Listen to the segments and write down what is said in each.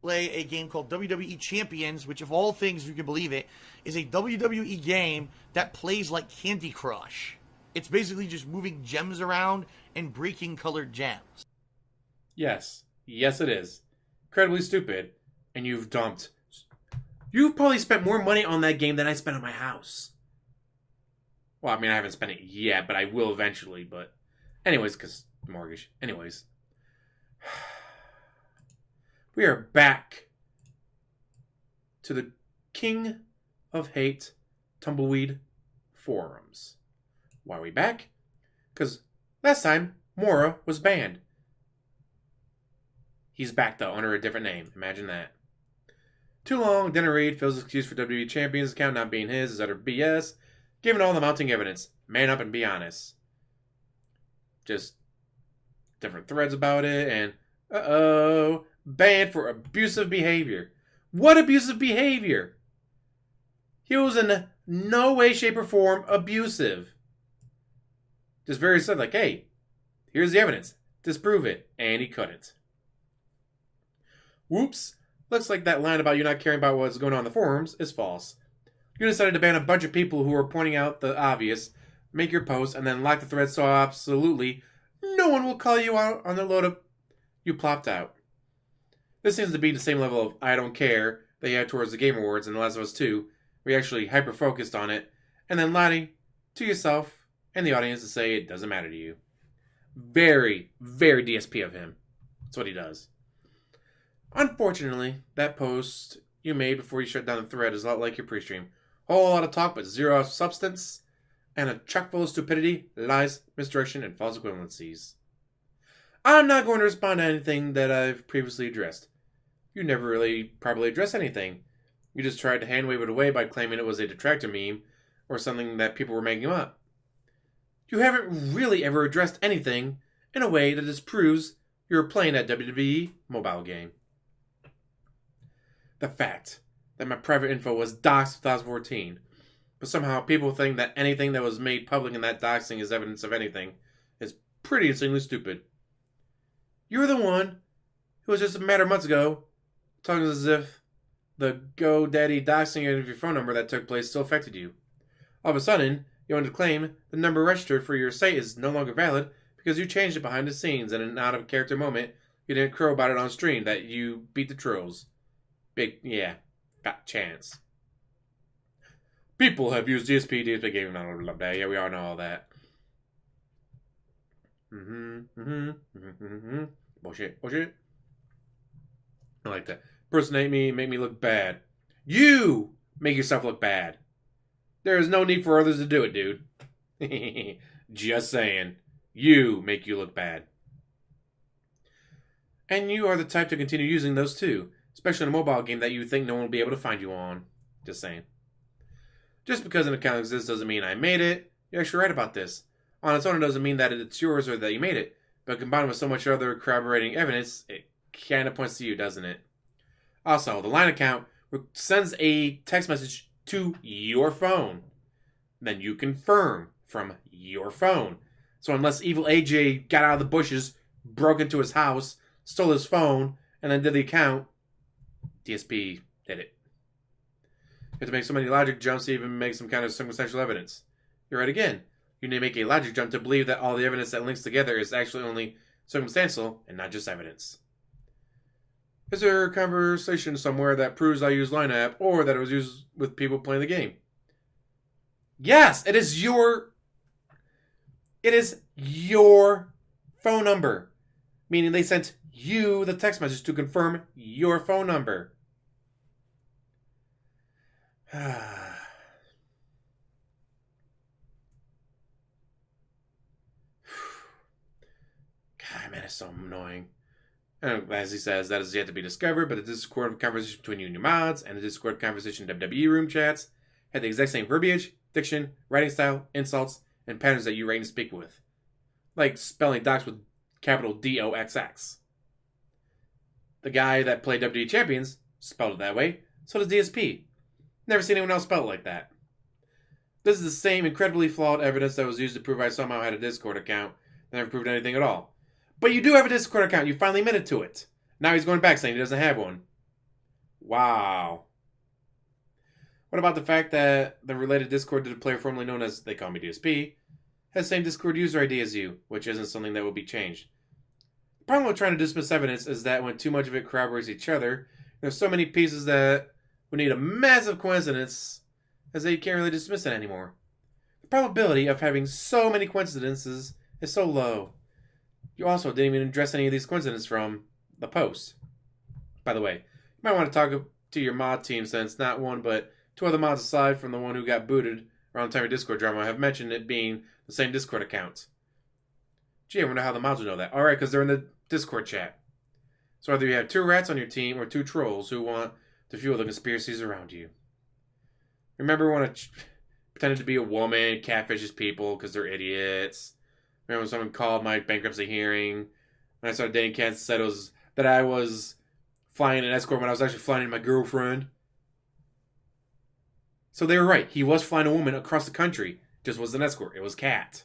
play a game called WWE Champions, which, of all things, you can believe it, is a WWE game that plays like Candy Crush. It's basically just moving gems around and breaking colored gems. Yes. Yes, it is. Incredibly stupid. And you've probably spent more money on that game than I spent on my house. Well, I mean, I haven't spent it yet, but I will eventually. But anyways, because mortgage. Anyways. We are back to the King of Hate Tumbleweed forums. Why are we back? Because last time, Moira was banned. He's back, though, under a different name. Imagine that. Too long, didn't read. Phil's excuse for WWE Champions account not being his is utter BS. Given all the mounting evidence. Man up and be honest. Just different threads about it, and uh-oh, banned for abusive behavior. What abusive behavior? He was in no way, shape, or form abusive. Just very said, like, hey, here's the evidence. Disprove it. And he couldn't. Whoops. Looks like that line about you not caring about what's going on in the forums is false. You decided to ban a bunch of people who are pointing out the obvious, make your post, and then lock the thread so absolutely no one will call you out on the load of you plopped out. This seems to be the same level of I don't care that you had towards the Game Awards and The Last of Us 2, where you actually hyper-focused on it, and then lying to yourself and the audience to say it doesn't matter to you. Very, very DSP of him. That's what he does. Unfortunately, that post you made before you shut down the thread is a lot like your pre-stream. Whole lot of talk, but zero substance, and a chock full of stupidity, lies, misdirection, and false equivalencies. I'm not going to respond to anything that I've previously addressed. You never really properly addressed anything. You just tried to hand-wave it away by claiming it was a detractor meme, or something that people were making up. You haven't really ever addressed anything in a way that disproves you're playing that WWE mobile game. The fact that my private info was doxed in 2014, but somehow people think that anything that was made public in that doxing is evidence of anything, is pretty insanely stupid. You were the one who was just a matter of months ago talking as if the GoDaddy doxing of your phone number that took place still affected you. All of a sudden, you wanted to claim the number registered for your site is no longer valid because you changed it behind the scenes and in an out-of-character moment, you didn't crow about it on stream that you beat the trolls. Fat chance. People have used DSP gaming, blah, blah, blah. Yeah, we all know all that. Bullshit. I like that. Personate me, make me look bad. You make yourself look bad. There is no need for others to do it, dude. Just saying. You make you look bad. And you are the type to continue using those too. Especially in a mobile game that you think no one will be able to find you on. Just saying. Just because an account exists doesn't mean I made it. You're actually right about this. On its own, it doesn't mean that it's yours or that you made it. But combined with so much other corroborating evidence, it kind of points to you, doesn't it? Also, the line account sends a text message to your phone. Then you confirm from your phone. So unless evil AJ got out of the bushes, broke into his house, stole his phone, and then did the account, DSP did it. You have to make so many logic jumps to even make some kind of circumstantial evidence. You're right again. You need to make a logic jump to believe that all the evidence that links together is actually only circumstantial and not just evidence. Is there a conversation somewhere that proves I use Line App or that it was used with people playing the game? Yes, it is your phone number. Meaning they sent you the text message to confirm your phone number. God, man, it's so annoying. And as he says, that is yet to be discovered, but the Discord conversation between you and your mods and the Discord conversation WWE room chats had the exact same verbiage, diction, writing style, insults, and patterns that you write and speak with. Like spelling docs with capital DOXX. The guy that played WWE Champions spelled it that way, so does DSP. Never seen anyone else spell it like that. This is the same incredibly flawed evidence that was used to prove I somehow had a Discord account that never proved anything at all. But you do have a Discord account. You finally admitted to it. Now he's going back saying he doesn't have one. Wow. What about the fact that the related Discord to the player formerly known as, they call me DSP, has the same Discord user ID as you, which isn't something that will be changed? The problem with trying to dismiss evidence is that when too much of it corroborates each other, there's so many pieces that would need a massive coincidence as that you can't really dismiss it anymore. The probability of having so many coincidences is so low. You also didn't even address any of these coincidences from the post. By the way, you might want to talk to your mod team, since not one but two other mods aside from the one who got booted around the time of Discord drama have mentioned it being the same Discord account. Gee, I wonder how the mods would know that. Alright, because they're in the Discord chat. So either you have two rats on your team or two trolls who want to fuel the conspiracies around you. Remember when I pretended to be a woman, catfishes people because they're idiots? Remember when someone called my bankruptcy hearing when I started dating cats and said that I was flying an escort when I was actually flying my girlfriend? So they were right. He was flying a woman across the country. Just wasn't an escort. It was Cat.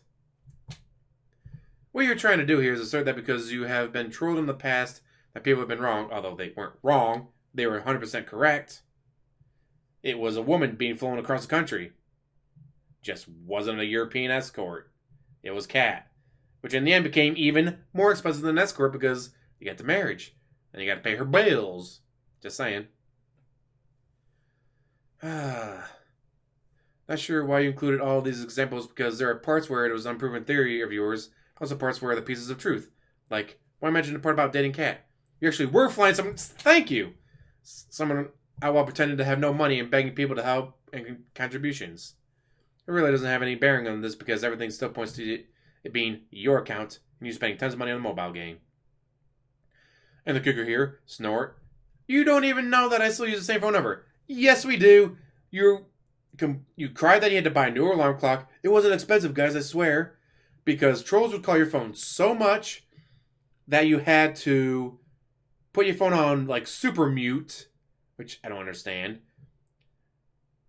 What you're trying to do here is assert that because you have been trolled in the past that people have been wrong, although they weren't wrong. They were 100% correct. It was a woman being flown across the country. Just wasn't a European escort. It was Cat. Which in the end became even more expensive than an escort because you got the marriage. And you got to pay her bills. Just saying. Not sure why you included all of these examples, because there are parts where it was an unproven theory of yours, also parts where are the pieces of truth. Like, why mention the part about dating Cat? You actually were flying someone. Thank you! Someone out while pretending to have no money and begging people to help and contributions. It really doesn't have any bearing on this because everything still points to it being your account and you spending tons of money on a mobile game. And the kicker here, Snort. You don't even know that I still use the same phone number. Yes, we do. You cried that you had to buy a new alarm clock. It wasn't expensive, guys, I swear. Because trolls would call your phone so much that you had to put your phone on, like, super mute, which I don't understand,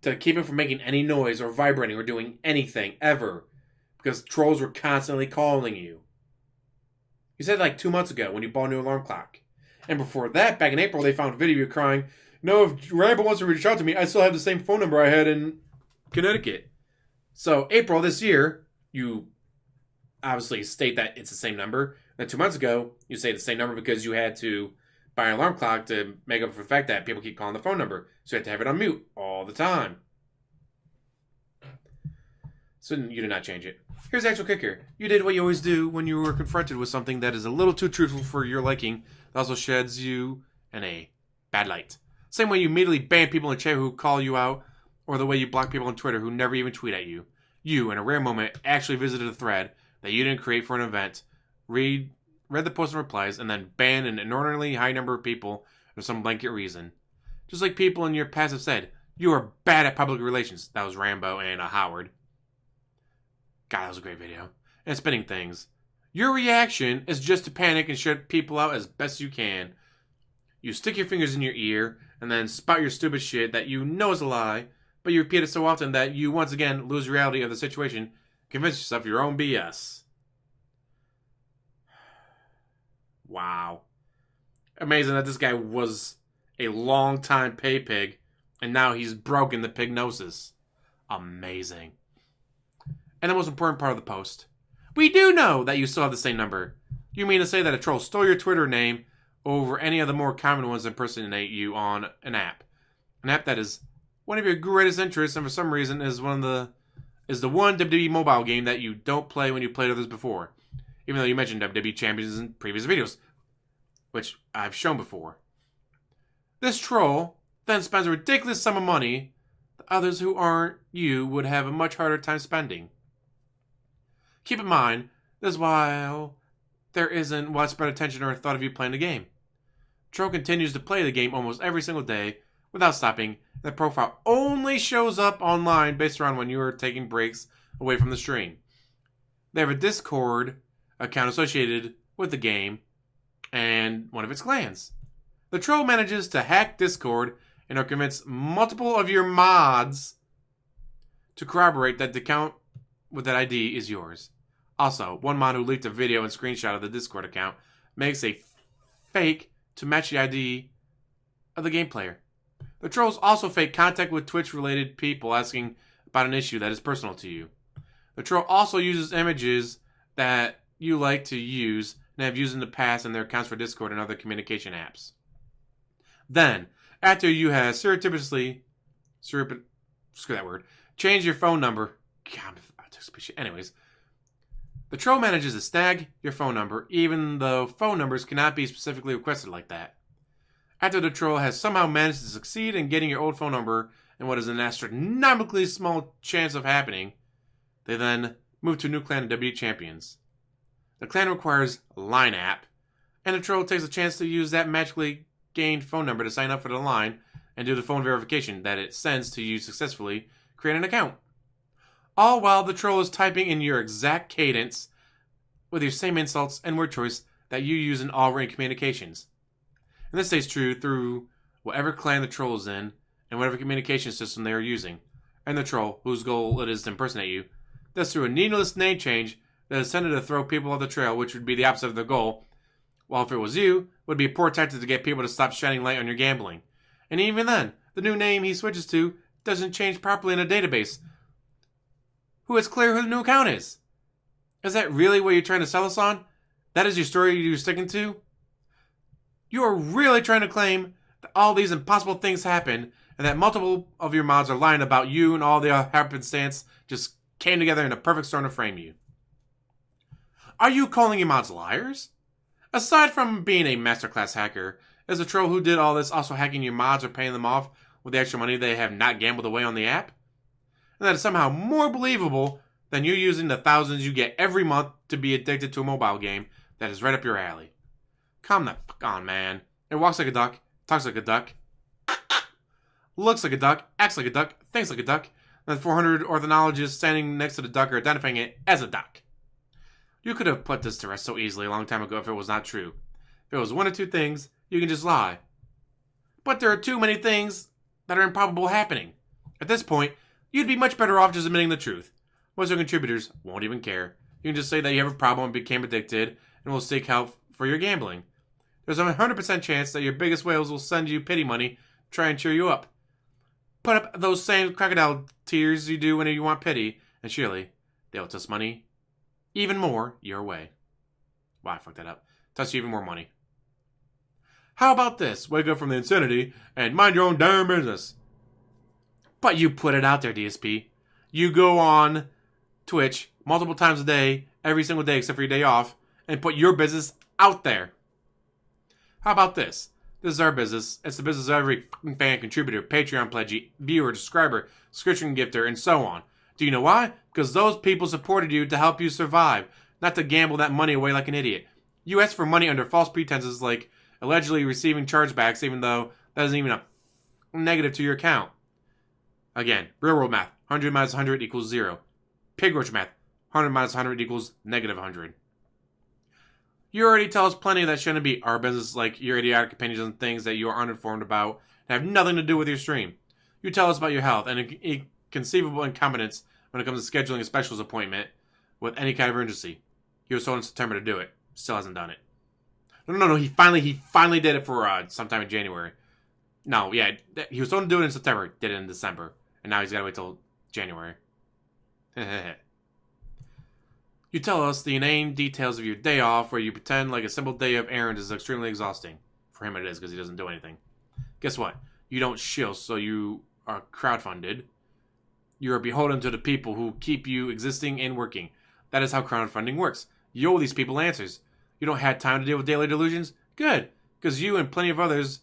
to keep it from making any noise or vibrating or doing anything, ever. Because trolls were constantly calling you. You said like 2 months ago when you bought a new alarm clock. And before that, back in April, they found a video of you crying, "No, if Rambo wants to reach out to me, I still have the same phone number I had in Connecticut." So, April this year, you obviously state that it's the same number. Then 2 months ago, you say the same number because you had to buy an alarm clock to make up for the fact that people keep calling the phone number. So you have to have it on mute all the time. So you did not change it. Here's the actual kicker. You did what you always do when you were confronted with something that is a little too truthful for your liking, that also sheds you in a bad light. Same way you immediately ban people in chat who call you out, or the way you block people on Twitter who never even tweet at you. You, in a rare moment, actually visited a thread that you didn't create for an event, read the post and replies, and then banned an inordinately high number of people for some blanket reason. Just like people in your past have said, you are bad at public relations. That was Rambo and Howard. God, that was a great video. And spinning things. Your reaction is just to panic and shut people out as best you can. You stick your fingers in your ear and then spout your stupid shit that you know is a lie, but you repeat it so often that you once again lose reality of the situation, convince yourself your own BS. Wow. Amazing that this guy was a long-time pay pig, and now he's broken the pignosis. Amazing. And the most important part of the post. We do know that you still have the same number. You mean to say that a troll stole your Twitter name over any of the more common ones that impersonate you on an app? An app that is one of your greatest interests, and for some reason is the one WWE mobile game that you don't play when you played others before. Even though you mentioned WWE Champions in previous videos, which I've shown before. This troll then spends a ridiculous sum of money that others who aren't you would have a much harder time spending. Keep in mind, this while there isn't widespread attention or thought of you playing the game. Troll continues to play the game almost every single day without stopping. The profile only shows up online based around when you are taking breaks away from the stream. They have a Discord account associated with the game and one of its clans. The troll manages to hack Discord and or convince multiple of your mods to corroborate that the account with that ID is yours. Also, one mod who leaked a video and screenshot of the Discord account makes a fake to match the ID of the game player. The trolls also fake contact with Twitch-related people asking about an issue that is personal to you. The troll also uses images that you like to use and have used in the past in their accounts for Discord and other communication apps. Then, after you have change your phone number. Anyways, the troll manages to snag your phone number, even though phone numbers cannot be specifically requested like that. After the troll has somehow managed to succeed in getting your old phone number and what is an astronomically small chance of happening, they then move to a new clan in WWE Champions. The clan requires a line app, and the troll takes a chance to use that magically gained phone number to sign up for the line and do the phone verification that it sends to you successfully create an account. All while the troll is typing in your exact cadence with your same insults and word choice that you use in all written communications. And this stays true through whatever clan the troll is in and whatever communication system they are using. And the troll, whose goal it is to impersonate you, does through a needless name change that is intended to throw people off the trail, which would be the opposite of their goal, while if it was you, would be a poor tactic to get people to stop shining light on your gambling. And even then, the new name he switches to doesn't change properly in a database. Who is clear who the new account is? Is that really what you're trying to sell us on? That is your story you're sticking to? You are really trying to claim that all these impossible things happen and that multiple of your mods are lying about you and all the happenstance just came together in a perfect storm to frame you. Are you calling your mods liars? Aside from being a masterclass hacker, is the troll who did all this also hacking your mods or paying them off with the extra money they have not gambled away on the app? And that is somehow more believable than you using the thousands you get every month to be addicted to a mobile game that is right up your alley. Calm the fuck on, man. It walks like a duck, talks like a duck, looks like a duck, acts like a duck, thinks like a duck, and the 400 ornithologists standing next to the duck are identifying it as a duck. You could have put this to rest so easily a long time ago if it was not true. If it was one or two things, you can just lie. But there are too many things that are improbable happening. At this point, you'd be much better off just admitting the truth. Most of your contributors won't even care. You can just say that you have a problem and became addicted and will seek help for your gambling. There's a 100% chance that your biggest whales will send you pity money to try and cheer you up. Put up those same crocodile tears you do whenever you want pity, and surely they'll toss money even more your way. Wow, I fucked that up. Toss you even more money. How about this? Wake up from the insanity and mind your own damn business. But you put it out there, DSP. You go on Twitch multiple times a day, every single day except for your day off, and put your business out there. How about this? This is our business. It's the business of every fan, contributor, Patreon pledgee, viewer, subscriber, subscription gifter, and so on. Do you know why? Because those people supported you to help you survive, not to gamble that money away like an idiot. You asked for money under false pretenses like allegedly receiving chargebacks, even though that isn't even a negative to your account. Again, real world math. 100 minus 100 equals 0. Pig roach math. 100 minus 100 equals negative 100. You already tell us plenty that shouldn't be our business, like your idiotic opinions on things that you are uninformed about and have nothing to do with your stream. You tell us about your health and inconceivable incompetence when it comes to scheduling a specialist appointment with any kind of emergency. He was told in September to do it. Still hasn't done it. No. He finally did it for sometime in January. No, yeah, he was told to do it in September. Did it in December, and now he's got to wait till January. You tell us the inane details of your day off, where you pretend like a simple day of errands is extremely exhausting. For him, it is because he doesn't do anything. Guess what? You don't shill, so you are crowdfunded. You are beholden to the people who keep you existing and working. That is how crowdfunding works. You owe these people answers. You don't have time to deal with daily delusions? Good, because you and plenty of others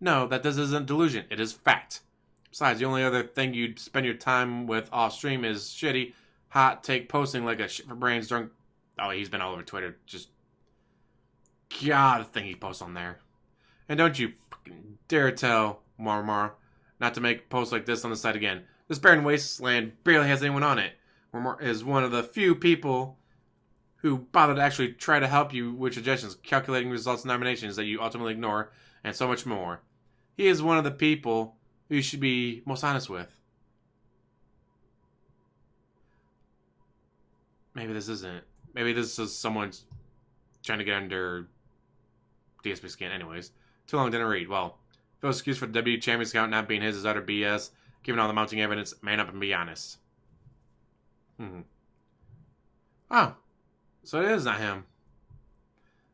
know that this isn't delusion. It is fact. Besides, the only other thing you'd spend your time with off stream is shitty, hot take posting like a shit for brains drunk. Oh, he's been all over Twitter. Just, God, the thing he posts on there. And don't you fucking dare tell MoreMoreMoira not to make posts like this on the site again. This barren wasteland barely has anyone on it. MoreMoreMoira is one of the few people who bother to actually try to help you with suggestions, calculating results and nominations that you ultimately ignore, and so much more. He is one of the people who you should be most honest with. Maybe this isn't. Maybe this is someone trying to get under DSP skin. Anyways, too long didn't read. Well, Phil's excuse for the WWE Champions count not being his is utter BS. Given all the mounting evidence, man up and be honest. Oh, so it is not him.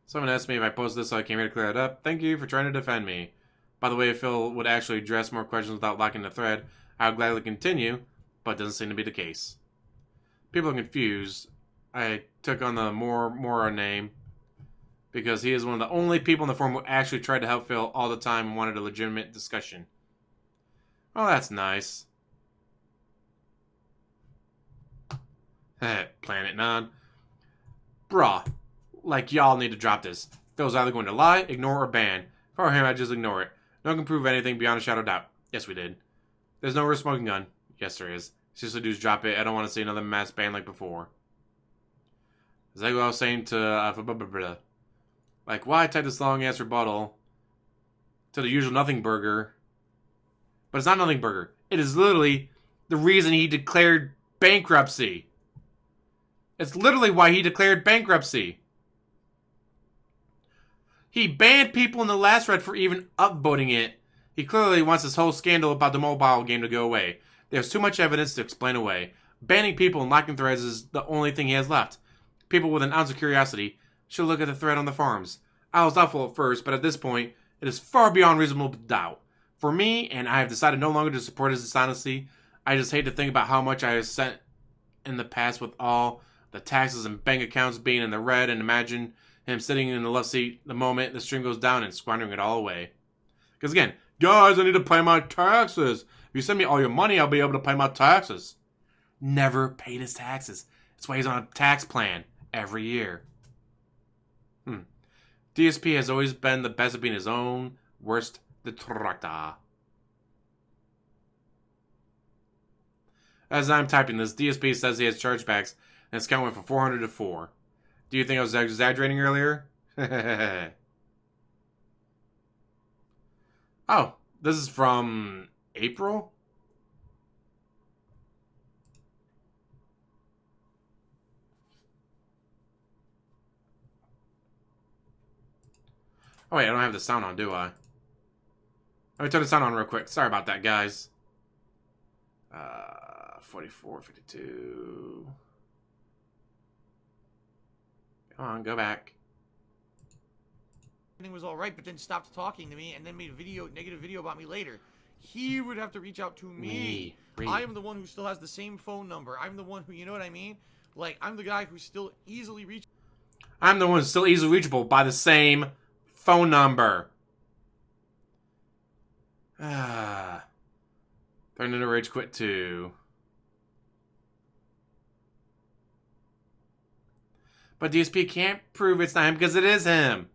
Someone asked me if I posted this, so I came here to clear it up. Thank you for trying to defend me. By the way, if Phil would actually address more questions without locking the thread, I would gladly continue, but it doesn't seem to be the case. People are confused. I took on the MoreMoreMoira name because he is one of the only people in the forum who actually tried to help Phil all the time and wanted a legitimate discussion. Oh, that's nice. Planet None. Bruh. Like, y'all need to drop this. Phil's either going to lie, ignore, or ban. For him, I just ignore it. No one can prove anything beyond a shadow of doubt. Yes, we did. There's no real smoking gun. Yes, there is. Seriously, dudes, drop it. I don't want to see another mass ban like before. Is that what I was saying to... like, why type this long-ass rebuttal to the usual Nothing Burger? But it's not Nothing Burger. It is literally the reason he declared bankruptcy. It's literally why he declared bankruptcy. He banned people in the last thread for even upvoting it. He clearly wants this whole scandal about the mobile game to go away. There's too much evidence to explain away. Banning people and locking threads is the only thing he has left. People with an ounce of curiosity should look at the thread on the forums. I was doubtful at first, but at this point, it is far beyond reasonable doubt. For me, and I have decided no longer to support his dishonesty, I just hate to think about how much I have sent in the past with all the taxes and bank accounts being in the red, and imagine him sitting in the left seat the moment the stream goes down and squandering it all away. Because again, guys, I need to pay my taxes. If you send me all your money, I'll be able to pay my taxes. Never paid his taxes. That's why he's on a tax plan every year. DSP has always been the best at being his own worst detractor. As I'm typing this, DSP says he has chargebacks and his count went from 400 to 4. Do you think I was exaggerating earlier? Oh, this is from April? Oh wait, I don't have the sound on, do I? Let me turn the sound on real quick. Sorry about that, guys. 44, 52... Come on, go back. Everything was all right, but then stopped talking to me and then made a negative video about me later. He would have to reach out to me. I am the one who still has the same phone number. I'm the one who, you know what I mean? Like, I'm the guy who's still easily reachable. I'm the one who's still easily reachable by the same phone number. Turn into Rage Quit 2. But DSP can't prove it's not him because it is him.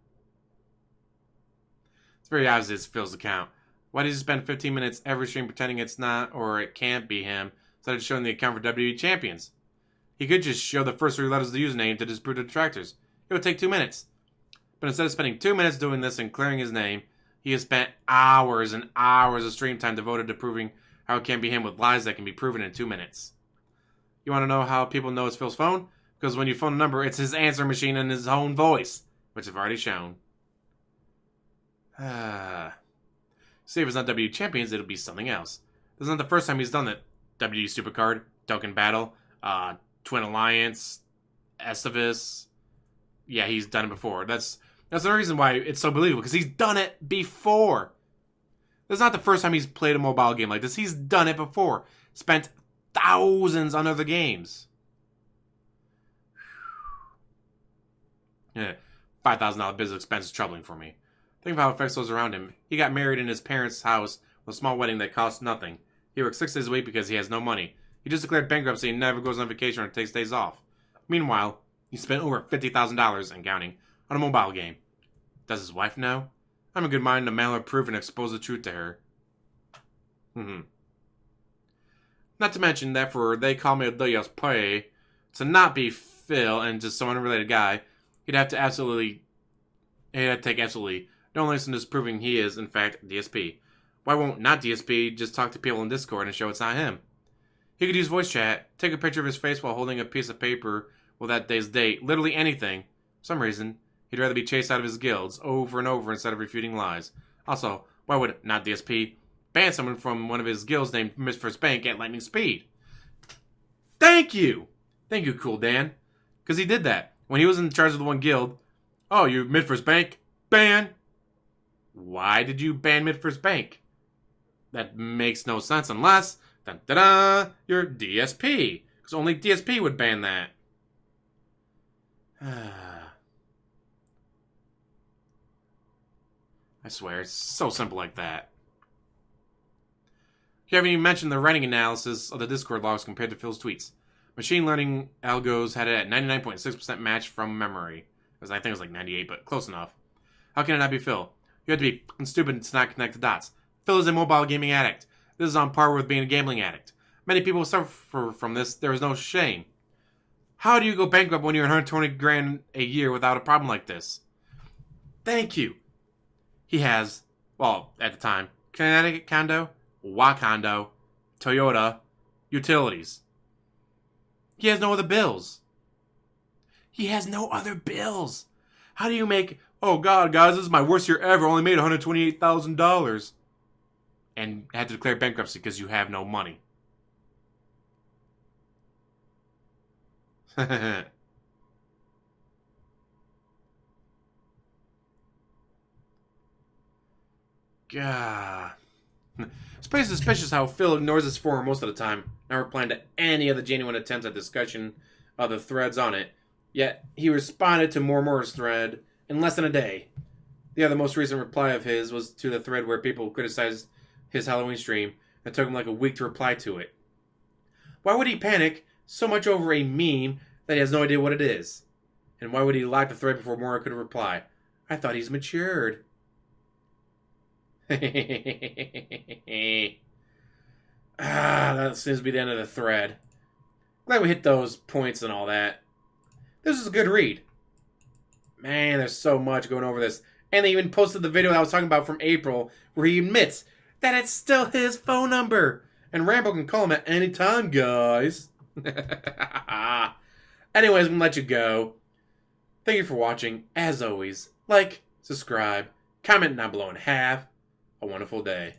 It's very obvious it's Phil's account. Why does he spend 15 minutes every stream pretending it's not or it can't be him instead of showing the account for WWE Champions? He could just show the first 3 letters of the username to disprove the detractors. It would take 2 minutes. But instead of spending 2 minutes doing this and clearing his name, he has spent hours and hours of stream time devoted to proving how it can't be him with lies that can be proven in 2 minutes. You want to know how people know it's Phil's phone? Because when you phone a number, it's his answer machine and his own voice, which I've already shown. See, if it's not WWE Champions, it'll be something else. This is not the first time he's done that. WWE Supercard, Token Battle, Twin Alliance, Estivis. Yeah, he's done it before. That's the reason why it's so believable, because he's done it before. This is not the first time he's played a mobile game like this. He's done it before. Spent thousands on other games. Yeah, $5,000 business expense is troubling for me. Think of how it affects those around him. He got married in his parents' house with a small wedding that cost nothing. He works 6 days a week because he has no money. He just declared bankruptcy and never goes on vacation or takes days off. Meanwhile, he spent over $50,000 and counting on a mobile game. Does his wife know? I'm a good mind to mail her proof and expose the truth to her. Not to mention that for They Call Me a DSP to not be Phil and just some unrelated guy, he'd have to take absolutely no license to proving he is, in fact, DSP. Why won't not DSP just talk to people in Discord and show it's not him? He could use voice chat, take a picture of his face while holding a piece of paper with that day's date, literally anything. For some reason, he'd rather be chased out of his guilds over and over instead of refuting lies. Also, Why would not DSP ban someone from one of his guilds named Mid-First Bank at lightning speed? Thank you! Thank you, Cool Dan. Because he did that. When he was in charge of the one guild, oh, you Mid-First Bank? Ban! Why did you ban Mid-First Bank? That makes no sense unless, dun-da-da, you're DSP. Because only DSP would ban that. I swear, it's so simple like that. You haven't even mentioned the writing analysis of the Discord logs compared to Phil's tweets. Machine learning algos had it at 99.6% match from memory. Because I think it was like 98, but close enough. How can it not be Phil? You have to be stupid to not connect the dots. Phil is a mobile gaming addict. This is on par with being a gambling addict. Many people suffer from this. There is no shame. How do you go bankrupt when you're 120 grand a year without a problem like this? Thank you. He has, well, at the time, Connecticut condo, Wacondo, Toyota, utilities. He has no other bills. He has no other bills. How do you make, oh God, guys, this is my worst year ever, only made $128,000. And had to declare bankruptcy because you have no money. God. It's pretty suspicious how Phil ignores his forum most of the time, not replying to any of the genuine attempts at discussion of the threads on it. Yet, he responded to MoreMoreMoira's thread in less than a day. The other most recent reply of his was to the thread where people criticized his Halloween stream and took him like a week to reply to it. Why would he panic so much over a meme that he has no idea what it is? And why would he lock the thread before Moira could reply? I thought he's matured. That seems to be the end of the thread. Glad we hit those points and all that. This is a good read. Man, there's so much going over this. And they even posted the video I was talking about from April where he admits that it's still his phone number. And Rambo can call him at any time, guys. Anyways, I'm going to let you go. Thank you for watching. As always, like, subscribe, comment down below, and have a wonderful day.